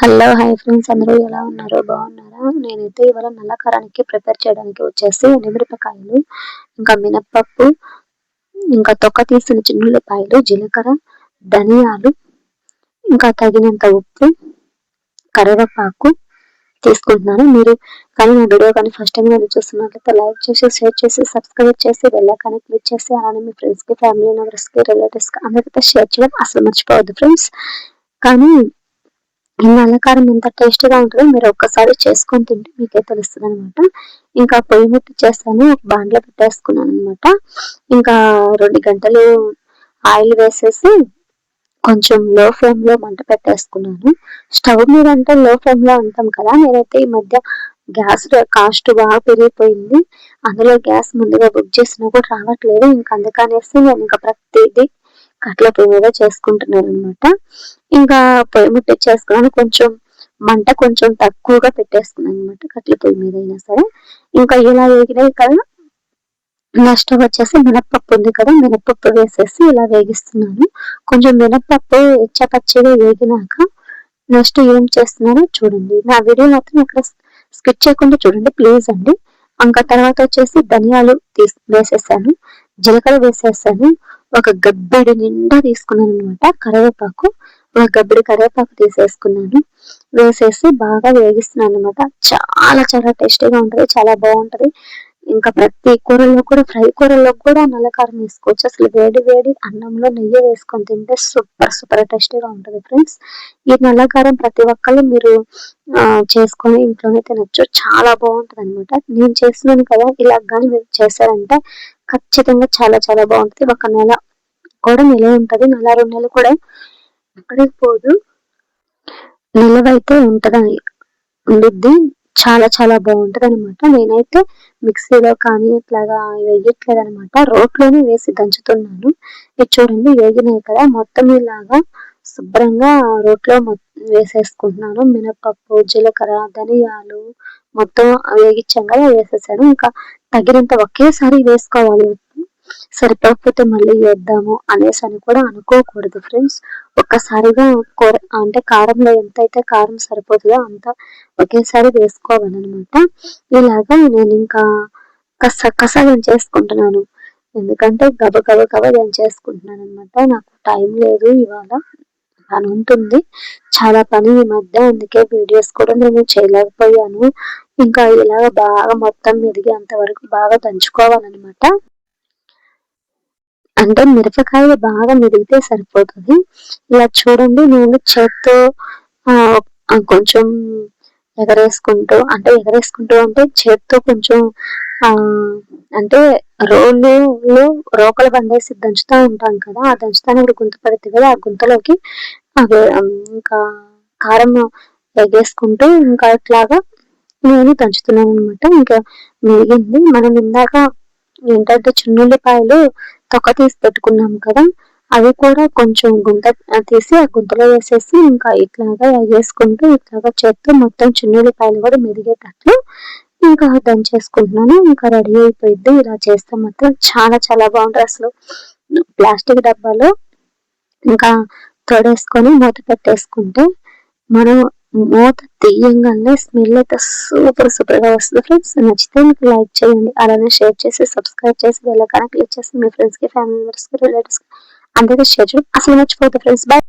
Hello hi friends, అందరూ ఎలా ఉన్నారు? బాగున్నారా? నేనైతే ఇవాళ నల్లకారానికి ప్రిపేర్ చేయడానికి వచ్చేసి ఎండుమిరపకాయలు, ఇంకా మినప్పప్పు, ఇంకా తొక్క తీసిన చిన్నుల్లిపాయలు, జీలకర్ర, ధనియాలు, ఇంకా తగినంత ఉప్పు, కరివేపాకు తీసుకుంటున్నాను. మీరు కానీ నా వీడియో కానీ ఫస్ట్ టైం కానీ చూస్తున్నట్లయితే లైక్ చేసి, షేర్ చేసి, సబ్స్క్రైబ్ చేసి, బెల్ ఐకాన్ క్లిక్ చేసి, అలానే మీ ఫ్రెండ్స్కి, ఫ్యామిలీ మెంబర్స్కి, రిలేటివ్స్కి అందరికీ షేర్ చేయడం అసలు మర్చిపోవద్దు ఫ్రెండ్స్. కానీ ఈ నల్లకారం ఎంత టేస్టీగా ఉంటుందో మీరు ఒక్కసారి చేసుకొని తింటే మీకే తెలుస్తుంది అనమాట. ఇంకా పొయ్యి ముట్టిచ్చేసాను, ఒక బాండ్లో పెట్టేసుకున్నాను అనమాట. ఇంకా 2 గంటలు ఆయిల్ వేసేసి కొంచెం లో ఫ్లేమ్లో మంట పెట్టేసుకున్నాను. స్టవ్ మీద అంటే లో ఫ్లేమ్లో ఉంటాం కదా, నేనైతే ఈ మధ్య గ్యాస్ కాస్ట్ బాగా పెరిగిపోయింది. అందులో గ్యాస్ ముందుగా బుక్ చేసినా కూడా రావట్లేదు. ఇంకా అందుకనేసి నేను ఇంకా ప్రతిదీ కట్ల పొయ్యి మీద చేసుకుంటున్నాను అనమాట. ఇంకా పొయ్యి ముట్టిచ్చేసుకున్నాను, కొంచెం మంట కొంచెం తక్కువగా పెట్టేసుకున్నాను అనమాట కట్ల పొయ్యి మీద అయినా సరే. ఇంకా ఇలా వేగినాయి కదా, నెక్స్ట్ వచ్చేసి మినప్పప్పు ఉంది కదా, మినప్పప్పు వేసేసి ఇలా వేగిస్తున్నాను. కొంచెం మినప్పప్పు పచ్చిగా వేగినాక నెక్స్ట్ ఏం చేస్తున్నానో చూడండి. నా వీడియో మాత్రం ఇక్కడ స్కిప్ చేయకుండా చూడండి ప్లీజ్ అండి. ఇంకా తర్వాత వచ్చేసి ధనియాలు వేసేసాను, జీలకర్ర వేసేసాను, ఒక గబ్బెడి నిండా తీసుకున్నాను అనమాట. కరివేపాకు, ఒక గబ్బెడి కరివేపాకు తీసేసుకున్నాను, వేసేసి బాగా వేగిస్తున్నాను అనమాట. చాలా చాలా టేస్టీగా ఉంటుంది, చాలా బాగుంటది. ఇంకా ప్రతి కూరల్లో కూడా, ఫ్రై కూరల్లో కూడా నల్లకారం వేసుకోవచ్చు. అసలు వేడి వేడి అన్నంలో నెయ్యి వేసుకొని తింటే సూపర్ సూపర్ టేస్టీగా ఉంటుంది ఫ్రెండ్స్. ఈ నల్లకారం ప్రతి ఒక్కళ్ళు మీరు చేసుకొని ఇంట్లోనే తినొచ్చు, చాలా బాగుంటుంది అనమాట. నేను చేస్తున్నాను కదా, ఇలా కానీ మీరు చేశారంటే ఖచ్చితంగా చాలా చాలా బాగుంటుంది. ఒక నెల కూడా నిలవ ఉంటుంది, నెల 2 నెలలు కూడా ఎక్కడికి పోదు, నిలవైతే ఉండిద్ది. చాలా చాలా బాగుంటది అనమాట. నేనైతే మిక్సీలో కానీ ఇట్లాగా వేయట్లేదు అనమాట, రోట్లోనే వేసి దంచుతున్నాను. ఇది చూడండి వేగినాయి కదా, మొత్తం ఇలాగా శుభ్రంగా రోట్లో వేసేసుకుంటున్నాను. మినపప్పు, జీలకర్ర, ధనియాలు మొత్తం వేగించాం కదా వేసేసాను. ఇంకా తగినంత ఒకేసారి వేసుకోవాలి, సరిపోకపోతే మళ్ళీ వేద్దాము అనేసి అని కూడా అనుకోకూడదు ఫ్రెండ్స్. ఒక్కసారిగా కూర అంటే కారంలో ఎంతైతే కారం సరిపోతుందో అంత ఒకేసారి వేసుకోవాలన్నమాట. ఇలాగా నేను ఇంకా కస దంచేసుకుంటున్నాను, ఎందుకంటే గబ దంచేసుకుంటున్నాను అనమాట. నాకు టైం లేదు, ఇవాళ పని ఉంటుంది, చాలా పని ఈ మధ్య, అందుకే వీడియోస్ కూడా నేను చేయలేకపోయాను. ఇంకా ఇలా బాగా మొత్తం ఎదిగేంత వరకు బాగా దంచుకోవాలన్నమాట. అంటే మిరపకాయలు బాగా మెదిగితే సరిపోతుంది. ఇలా చూడండి, నేను చేత్తో కొంచెం ఎగరేసుకుంటూ అంటే చేత్తో కొంచెం అంటే రోకలు బండేసి దంచుతూ ఉంటాం కదా, ఆ దంచుతానప్పుడు గుంత పడుతుంది కదా, ఆ గుంతలోకి అవి ఇంకా కారం వేగేసుకుంటూ ఇంకా ఇట్లాగా నేను దంచుతున్నాను అనమాట. ఇంకా మెరిగింది. మనం ఇందాక ఏంటంటే చిన్నుల్లిపాయలు తొక్క తీసి పెట్టుకున్నాం కదా, అవి కూడా కొంచెం గుంత తీసి ఆ గుంతలో వేసేసి ఇంకా ఇట్లాగా వేసుకుంటూ ఇట్లాగా చేత్తో మొత్తం చిన్నుల్లిపాయలు కూడా మెరిగేటట్లు ఇంకా దంచేసుకుంటున్నాను. ఇంకా రెడీ అయిపోయింది. ఇలా చేస్తే మాత్రం చాలా చాలా బాగుంటుంది. అసలు ప్లాస్టిక్ డబ్బాలో ఇంకా తొడేసుకొని మూత పెట్టేసుకుంటే మనం మూత తీయంగానే స్మెల్ అయితే సూపర్ సూపర్ గా వస్తుంది ఫ్రెండ్స్. నచ్చితే మీకు లైక్ చేయండి, అలానే షేర్ చేసి, సబ్స్క్రైబ్ చేసి, బెల్ ఐకాన్ క్లిక్ చేసి మీ ఫ్రెండ్స్ కి, ఫ్యామిలీ మెంబర్స్ కి, రిలేటివ్స్ కి అందరికీ షేర్ చేయడం అసలు మర్చిపోతుంది ఫ్రెండ్స్. బై.